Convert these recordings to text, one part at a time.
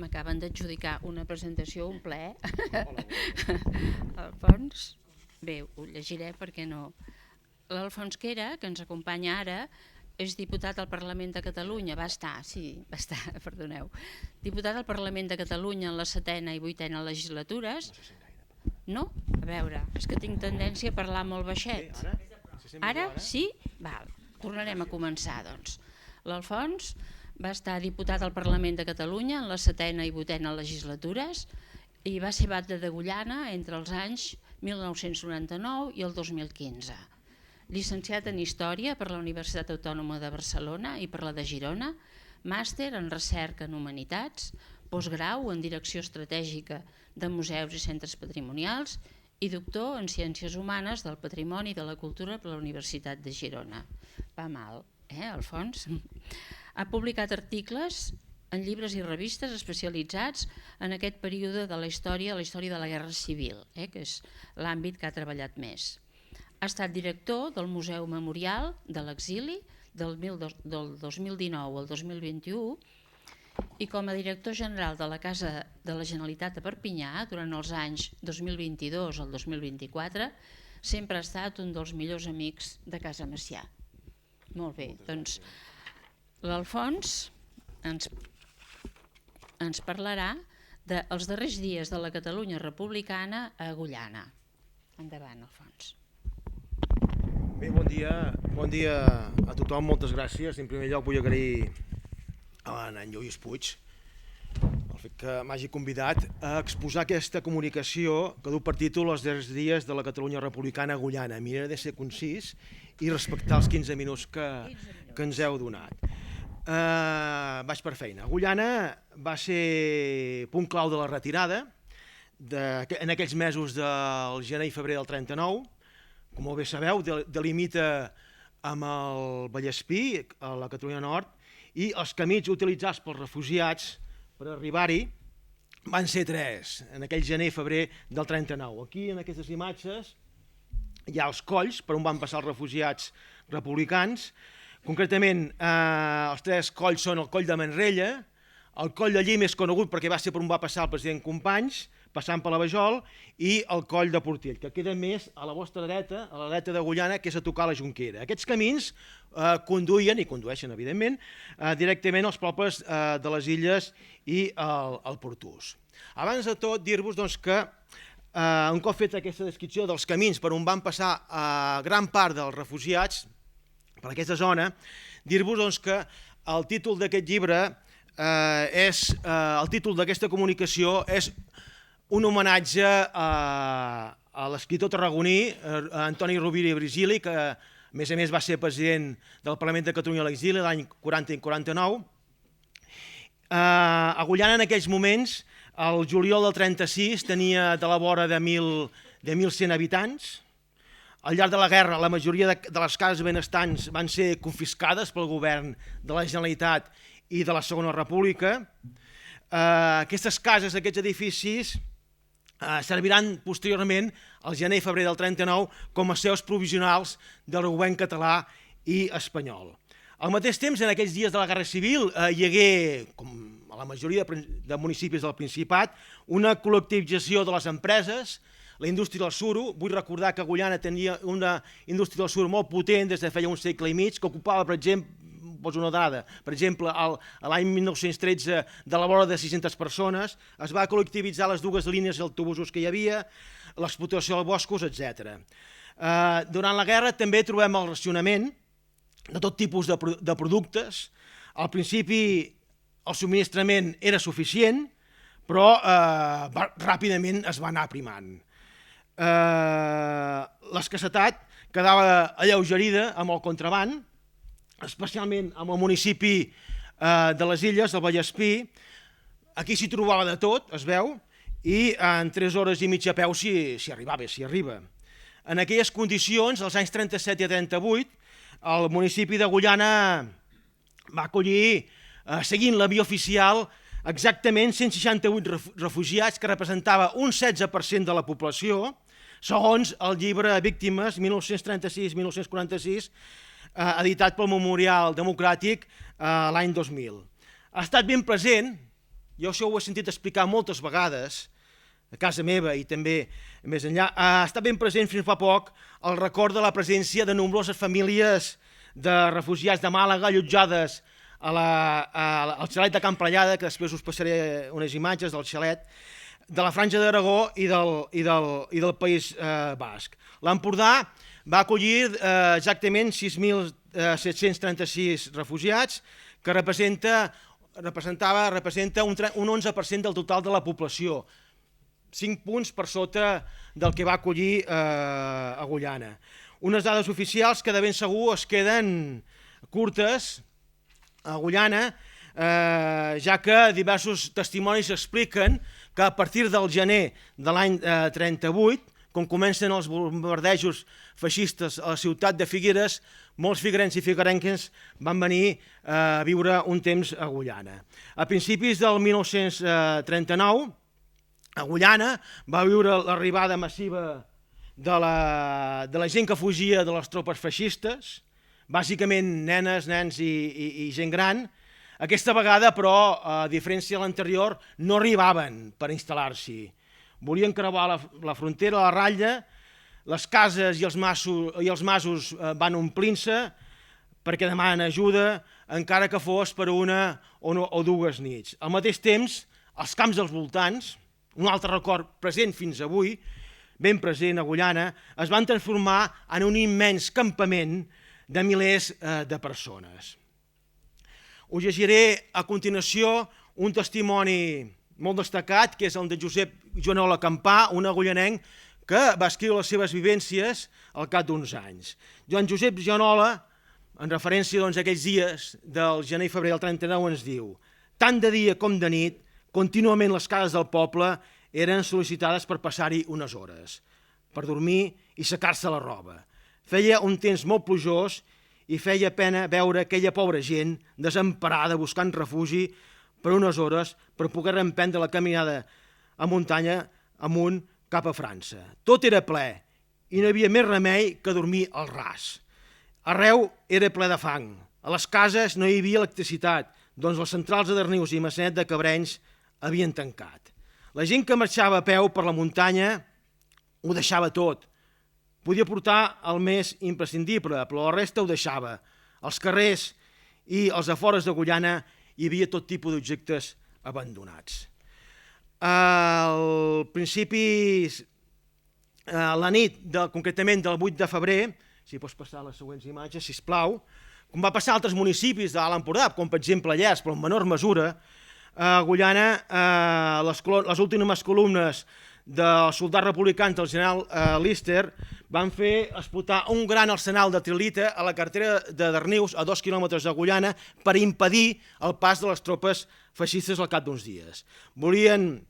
M'acaben d'adjudicar una presentació, un ple. Alfons, bé, ho llegiré perquè no... L'Alfons Quera, que ens acompanya ara, és diputat al Parlament de Catalunya, va estar, perdoneu, diputat al Parlament de Catalunya en la 7a i 8a legislatures. No? A veure, és que tinc tendència a parlar molt baixet. Ara? Sí? Val, tornarem a començar, doncs. L'Alfons va estar diputat al Parlament de Catalunya en la 7a i 8a legislatures i va ser bat de Degollana entre els anys 1999 i el 2015. Llicenciat en Història per la Universitat Autònoma de Barcelona i per la de Girona, màster en Recerca en Humanitats, postgrau en Direcció Estratègica de Museus i Centres Patrimonials i doctor en Ciències Humanes del Patrimoni i de la Cultura per la Universitat de Girona. Va mal, Alfons? Ha publicat articles en llibres i revistes especialitzats en aquest període de la història de la Guerra Civil, que és l'àmbit que ha treballat més. Ha estat director del Museu Memorial de l'Exili del 2019 al 2021 i com a director general de la Casa de la Generalitat a Perpinyà durant els anys 2022 al 2024 sempre ha estat un dels millors amics de Casa Macià. Molt bé, doncs l'Alfons ens parlarà dels darrers dies de la Catalunya republicana a Agullana. Endavant, Alfons. Bé, bon dia a tothom, moltes gràcies. En primer lloc vull agrair a en Lluís Puig el fet que m'hagi convidat a exposar aquesta comunicació que du per títol Els darrers dies de la Catalunya republicana a Agullana. Miraré de ser concís i respectar els 15 minuts que ens heu donat. Vaig per feina. Agullana va ser punt clau de la retirada en aquells mesos del gener i febrer del 39. Com molt bé sabeu, delimita amb el Vallespí, a la Catalunya Nord, i els camins utilitzats pels refugiats per arribar-hi van ser 3, en aquell gener i febrer del 39. Aquí, en aquestes imatges, hi ha els colls per on van passar els refugiats republicans. Concretament, els 3 colls són el coll de Manrella, el coll de Llim és conegut perquè va ser per on va passar el president Companys, passant per la Vajol, i el coll de Portell, que queda més a la vostra dreta, a la dreta d'Agullana, que és a tocar la Jonquera. Aquests camins conduïen, i condueixen evidentment, directament als pobles de les Illes i al Portús. Abans de tot, dir-vos que un cop feta aquesta descripció dels camins per on van passar gran part dels refugiats per aquesta zona, dir-vos que el títol d'aquest llibre el títol d'aquesta comunicació és un homenatge a l'escriptor tarragoní Antoni Rovira i Virgili, que a més va ser president del Parlament de Catalunya a l'exili l'any 40 i 49. Agullana en aquells moments, el juliol del 36, tenia de la vora de 1.100 habitants. Al llarg de la guerra, la majoria de les cases benestants van ser confiscades pel govern de la Generalitat i de la Segona República. Aquestes cases, aquests edificis, serviran posteriorment al gener i febrer del 39 com a seus provisionals del govern català i espanyol. Al mateix temps, en aquells dies de la Guerra Civil, hi hagué, com a la majoria de municipis del Principat, una col·lectivització de les empreses, la indústria del suro. Vull recordar que Agullana tenia una indústria del suro molt potent des de feia un segle i mig, que ocupava, per exemple, poso una dada, per exemple, l'any 1913 de la vora de 600 persones, es va col·lectivitzar les 2 línies d'autobusos que hi havia, l'explotació dels boscos, etc. Durant la guerra també trobem el racionament de tot tipus de productes. Al principi el subministrament era suficient, però ràpidament es va anar aprimant. L'escassetat quedava alleugerida amb el contraban, especialment amb el municipi de les Illes, del Vallespí. Aquí s'hi trobava de tot, es veu, i en 3 hores i mitja a peu s'hi arriba. En aquelles condicions, als anys 37 i 38, el municipi d'Agullana va acollir, seguint la via oficial, exactament 168 refugiats, que representava un 16% de la població, segons el llibre Víctimes 1936-1946, editat pel Memorial Democràtic l'any 2000. Ha estat ben present jo això ho he sentit explicar moltes vegades, a casa meva i també més enllà, ha estat ben present fins fa poc el record de la presència de nombroses famílies de refugiats de Màlaga allotjades al xalet de Can Pallada, que després us passaré unes imatges del xalet, de la Franja d'Aragó i del País Basc. L'Empordà va acollir exactament 6.736 refugiats, que representa un 11% del total de la població, 5 punts per sota del que va acollir Agullana. Unes dades oficials que de ben segur es queden curtes a Agullana, ja que diversos testimonis expliquen que a partir del gener de l'any 38, quan comencen els bombardejos feixistes a la ciutat de Figueres, molts figuerencs i figuerenques van venir a viure un temps a Agullana. A principis del 1939, Agullana va viure l'arribada massiva de la gent que fugia de les tropes feixistes, bàsicament nenes, nens i gent gran. Aquesta vegada, però, a diferència de l'anterior, no arribaven per instal·lar-s'hi. Volien creuar la frontera, la ratlla, les cases i els masos van omplint-se perquè demanen ajuda, encara que fos per una o dues nits. Al mateix temps, els camps dels voltants, un altre record present fins avui, ben present a Agullana, es van transformar en un immens campament de milers de persones. Us llegiré a continuació un testimoni molt destacat, que és el de Josep Joanola Campà, un agullanenc que va escriure les seves vivències al cap d'uns anys. Joan Josep Joanola, en referència a aquells dies del gener i febrer del 39, ens diu: tant de dia com de nit, contínuament les cases del poble eren sol·licitades per passar-hi unes hores, per dormir i secar-se la roba. Feia un temps molt plujós i feia pena veure aquella pobra gent desemparada buscant refugi per unes hores per poder reemprendre la caminada a muntanya amunt cap a França. Tot era ple i no hi havia més remei que dormir al ras. Arreu era ple de fang. A les cases no hi havia electricitat, doncs les centrals de Darnius i Massanet de Cabrenys havien tancat. La gent que marxava a peu per la muntanya ho deixava tot. Podia portar el més imprescindible, però la resta ho deixava. Als carrers i als afores d'Agullana hi havia tot tipus d'objectes abandonats. Al principi, la nit, concretament del 8 de febrer, si pots passar les següents imatges, sisplau, com va passar a altres municipis de l'Alt Empordà, com per exemple Llers, però en menor mesura, a Agullana les últimes columnes dels soldats republicans del general Lister van fer explotar un gran arsenal de trilita a la carretera de Darnius, a 2 quilòmetres d'Agullana, per impedir el pas de les tropes feixistes al cap d'uns dies. Volien,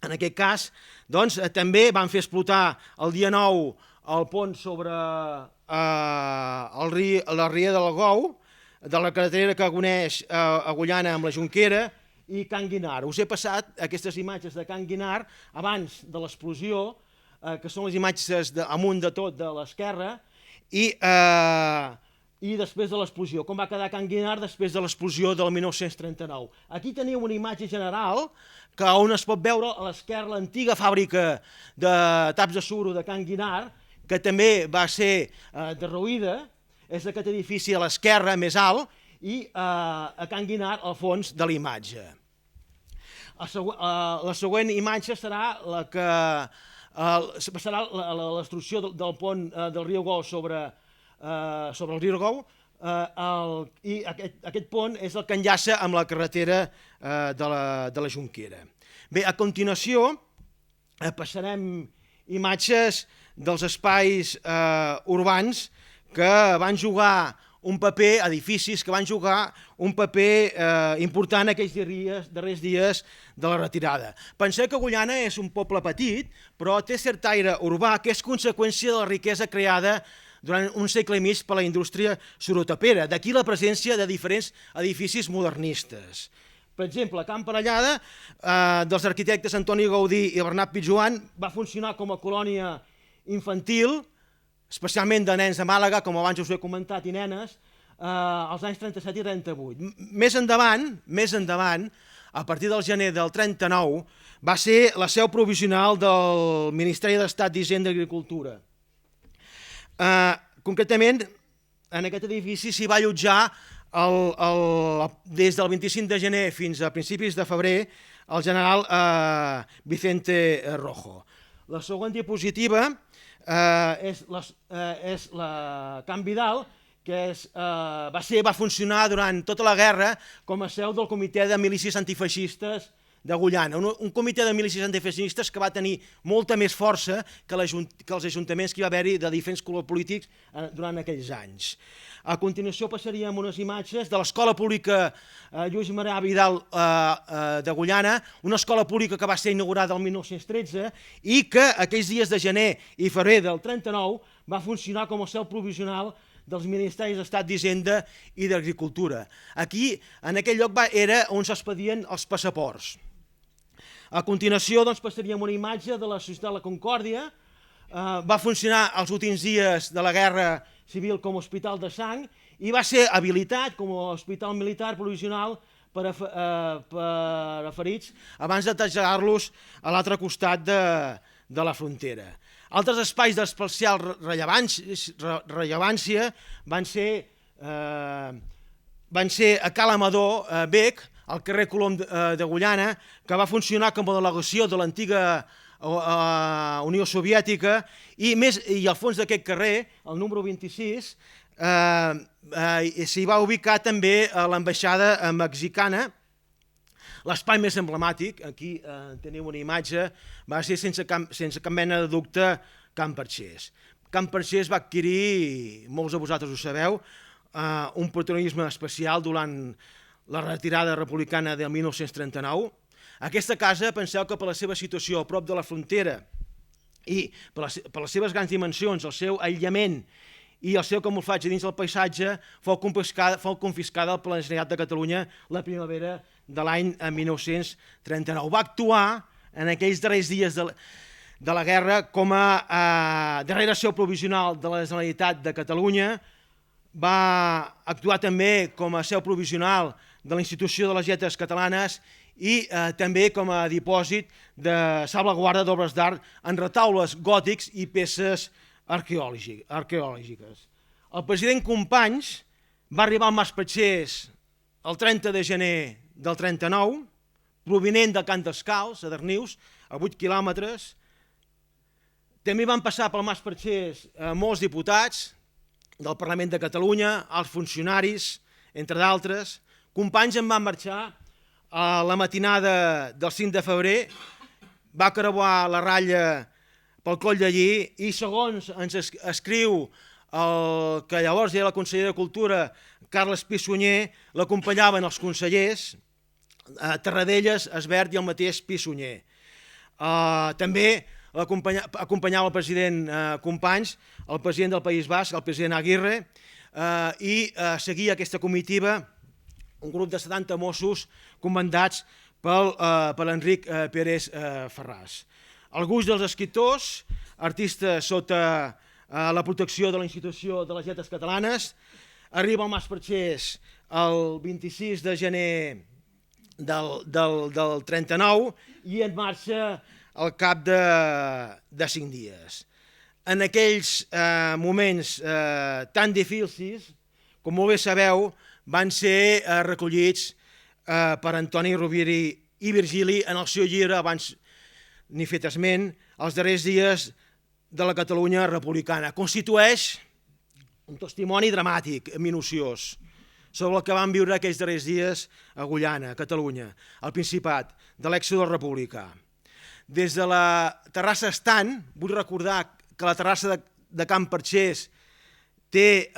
en aquest cas, doncs, també van fer explotar el dia 9 el pont sobre la ria del Gou, de la carretera que uneix Agullana amb la Jonquera, i Can Guinar. Us he passat aquestes imatges de Can Guinar abans de l'explosió, que són les imatges amunt de tot de l'esquerra, i després de l'explosió, com va quedar Can Guinar després de l'explosió del 1939. Aquí teniu una imatge general on es pot veure a l'esquerra l'antiga fàbrica de taps de suro de Can Guinar, que també va ser derruïda. És aquest edifici a l'esquerra més alt, i a Can Guinar al fons de l'imatge. La següent imatge serà l'obstrucció del pont del riu Gou sobre el riu Gou, i aquest pont és el que enllaça amb la carretera de la Jonquera. Bé, a continuació passarem imatges dels espais urbans que van jugar un paper, edificis que van jugar un paper important aquells darrers dies de la retirada. Penseu que Agullana és un poble petit, però té cert aire urbà que és conseqüència de la riquesa creada durant un segle i mig per la indústria sorotapera. D'aquí la presència de diferents edificis modernistes. Per exemple, a Can Parellada, dels arquitectes Antoni Gaudí i Bernat Pitjoan, va funcionar com a colònia infantil, especialment de nens de Màlaga, com abans us he comentat, i nenes, als anys 37 i 38. Més endavant, a partir del gener del 39, va ser la seu provisional del Ministeri d'Estat d'Hisenda i Agricultura. Concretament, en aquest edifici s'hi va allotjar des del 25 de gener fins a principis de febrer el general Vicente Rojo. La següent diapositiva és la Camp Vidal, que va funcionar durant tota la guerra com a seu del Comitè de Milícies Antifeixistes d'Agullana, un comitè de milícies antifeixistes que va tenir molta més força que els ajuntaments que hi va haver-hi de diferents colors polítics durant aquells anys. A continuació passaríem unes imatges de l'Escola Pública Lluís Marià Vidal d'Agullana, una escola pública que va ser inaugurada el 1913 i que aquells dies de gener i febrer del 39 va funcionar com a seu provisional dels Ministeris d'Estat d'Hisenda i d'Agricultura. Aquí, en aquell lloc, era on s'expedien els passaports. A continuació passaríem una imatge de la Societat de la Concòrdia. Va funcionar els últims dies de la Guerra Civil com a hospital de sang i va ser habilitat com a hospital militar provisional per a ferits abans de traslladar-los a l'altre costat de la frontera. Altres espais d'especial rellevància van ser a Cal Amador Bec, al carrer Colom d'Agullana, que va funcionar com a delegació de l'antiga Unió Soviètica i al fons d'aquest carrer, el número 26, s'hi va ubicar també l'ambaixada mexicana. L'espai més emblemàtic, aquí teniu una imatge, va ser sense cap mena de dubte Can Perxés. Can Perxés va adquirir, molts de vosaltres ho sabeu, un protagonisme especial durant la retirada republicana del 1939. Aquesta casa, penseu que per la seva situació a prop de la frontera i per les seves grans dimensions, el seu aïllament i el seu camuflatge dins del paisatge, fou confiscada per la Generalitat de Catalunya la primavera de l'any 1939. Va actuar en aquells darrers dies de la guerra com a darrera seu provisional de la Generalitat de Catalunya, va actuar també com a seu provisional de la Institució de les Lletres Catalanes i també com a dipòsit de salvaguarda d'obres d'art en retaules gòtics i peces arqueològiques. El president Companys va arribar al Mas Perxés el 30 de gener del 39, provinent del Camp Descalç, a Darnius, a 8 quilòmetres. També van passar pel Mas Perxés molts diputats del Parlament de Catalunya, els funcionaris, entre d'altres. Companys en va marxar a la matinada del 5 de febrer, va creuar la ratlla pel Coll de Lli i, segons ens escriu el que llavors era el conseller de Cultura, Carles Pissunyer, l'acompanyaven els consellers, Tarradellas, Esbert i el mateix Pissunyer. També acompanyava el president Companys, el president del País Basc, el president Aguirre, i seguia aquesta comitiva un grup de 70 Mossos comandats per Enric Pérez Ferràs. Alguns dels escriptors, artistes sota la protecció de la Institució de les Lletres Catalanes, arriba al Mas Perxés el 26 de gener del 39 i en marxa al cap de 5 dies. En aquells moments tan difícils, com molt bé sabeu, van ser recollits per Antoni Rovira i Virgili en el seu llibre, abans n'he fet esment, Els darrers dies de la Catalunya republicana. Constitueix un testimoni dramàtic, minuciós, sobre el que van viure aquells darrers dies a Agullana, a Catalunya, al Principat, de l'èxode republicà. Des de la terrassa Estant, vull recordar que la terrassa de Can Perxés té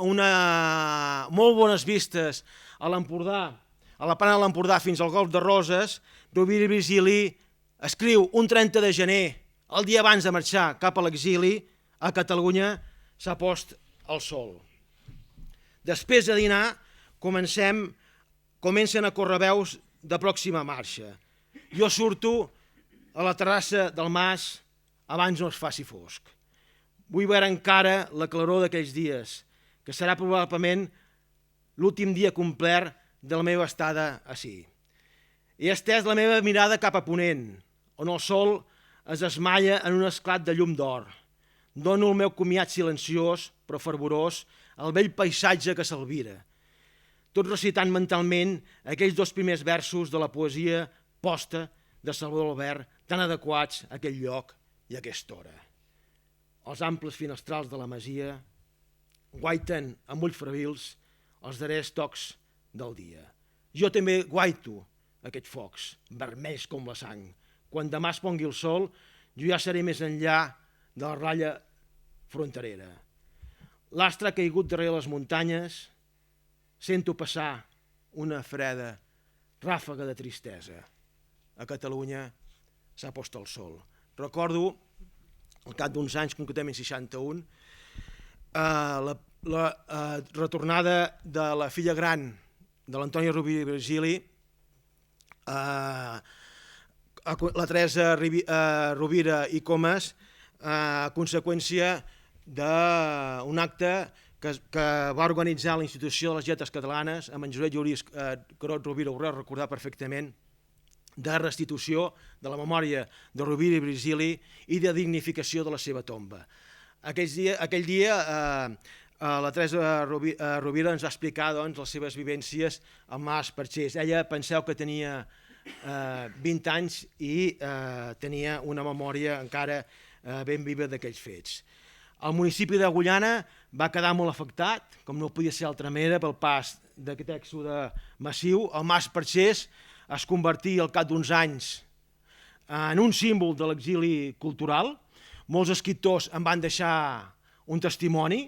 molt bones vistes a l'Empordà, a la plana de l'Empordà fins al Golf de Roses. Rovira i Virgili escriu un 30 de gener, el dia abans de marxar cap a l'exili, a Catalunya s'ha post el sol. Després de dinar comencen a córrer veus de pròxima marxa. Jo surto a la terrassa del Mas abans no es faci fosc. Vull veure encara la claror d'aquells dies, que serà probablement l'últim dia complet de la meva estada ací. He estès la meva mirada cap a ponent, on el sol es esmalla en un esclat de llum d'or. Dono el meu comiat silenciós, però fervorós, al vell paisatge que s'albira, tot recitant mentalment aquells 2 primers versos de la poesia posta de Salvador Albert, tan adequats a aquell lloc i a aquesta hora. Els amples finestrals de la masia guaiten amb ulls fravils els darrers tocs del dia. Jo també guaito aquests focs, vermells com la sang. Quan demà es pongui el sol, jo ja seré més enllà de la ratlla fronterera. L'astre ha caigut darrere les muntanyes, sento passar una freda ràfaga de tristesa. A Catalunya s'ha post el sol. Recordo, al cap d'uns anys, concretament 61, la retornada de la filla gran de l'Antònia Rovira i Virgili, la Teresa Rovira i Comas, a conseqüència d'un acte que va organitzar la Institució de les Lletres Catalanes, amb en Josep Lluís Carot Rovira, ho recordar perfectament, de restitució de la memòria de Rovira i Virgili i de dignificació de la seva tomba. Aquell dia la Teresa Rovira ens va explicar les seves vivències al Mas Perxés. Ella, penseu que tenia 20 anys i tenia una memòria encara ben viva d'aquells fets. El municipi d'Agullana va quedar molt afectat, com no podia ser d'altra manera, pel pas d'aquest èxode massiu. El Mas Perxés es convertí al cap d'uns anys en un símbol de l'exili cultural. Molts escriptors en van deixar un testimoni.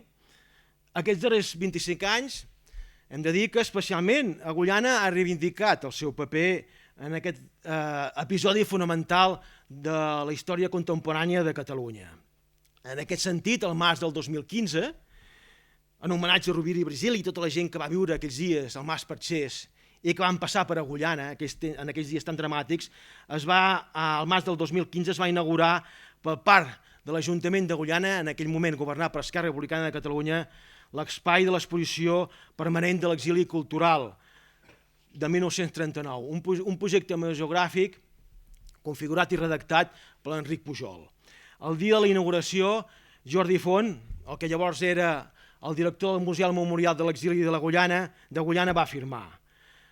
Aquests darrers 25 anys hem de dir que especialment Agullana ha reivindicat el seu paper en aquest episodi fonamental de la història contemporània de Catalunya. En aquest sentit, el març del 2015, en homenatge a Rovira i Virgili i tota la gent que va viure aquells dies al Mas Perxés i que van passar per Agullana en aquells dies tan dramàtics, al març del 2015 es va inaugurar per part de l'Ajuntament d'Agullana, en aquell moment governat per Esquerra Republicana de Catalunya, l'espai de l'exposició permanent de l'exili cultural de 1939, un projecte museogràfic configurat i redactat per l'Enric Pujol. El dia de la inauguració, Jordi Font, el que llavors era el director del Museu Memorial de l'Exili de d'Agullana, va afirmar: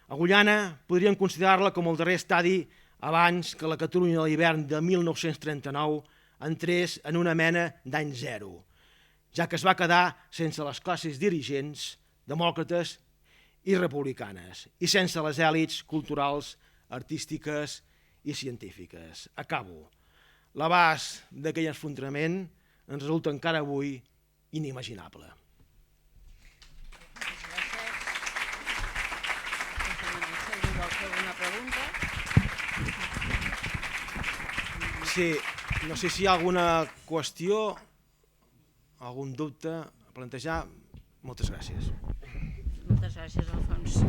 Agullana podríem considerar-la com el darrer estadi abans que la Catalunya de l'hivern de 1939 entrés en una mena d'any zero, ja que es va quedar sense les classes dirigents, demòcrates i republicanes, i sense les èlits culturals, artístiques i científiques. Acabo. L'abast d'aquell enfrontament ens resulta encara avui inimaginable. Sí, no sé si hi ha alguna qüestió, algun dubte a plantejar. Moltes gràcies. Moltes gràcies, Alfons.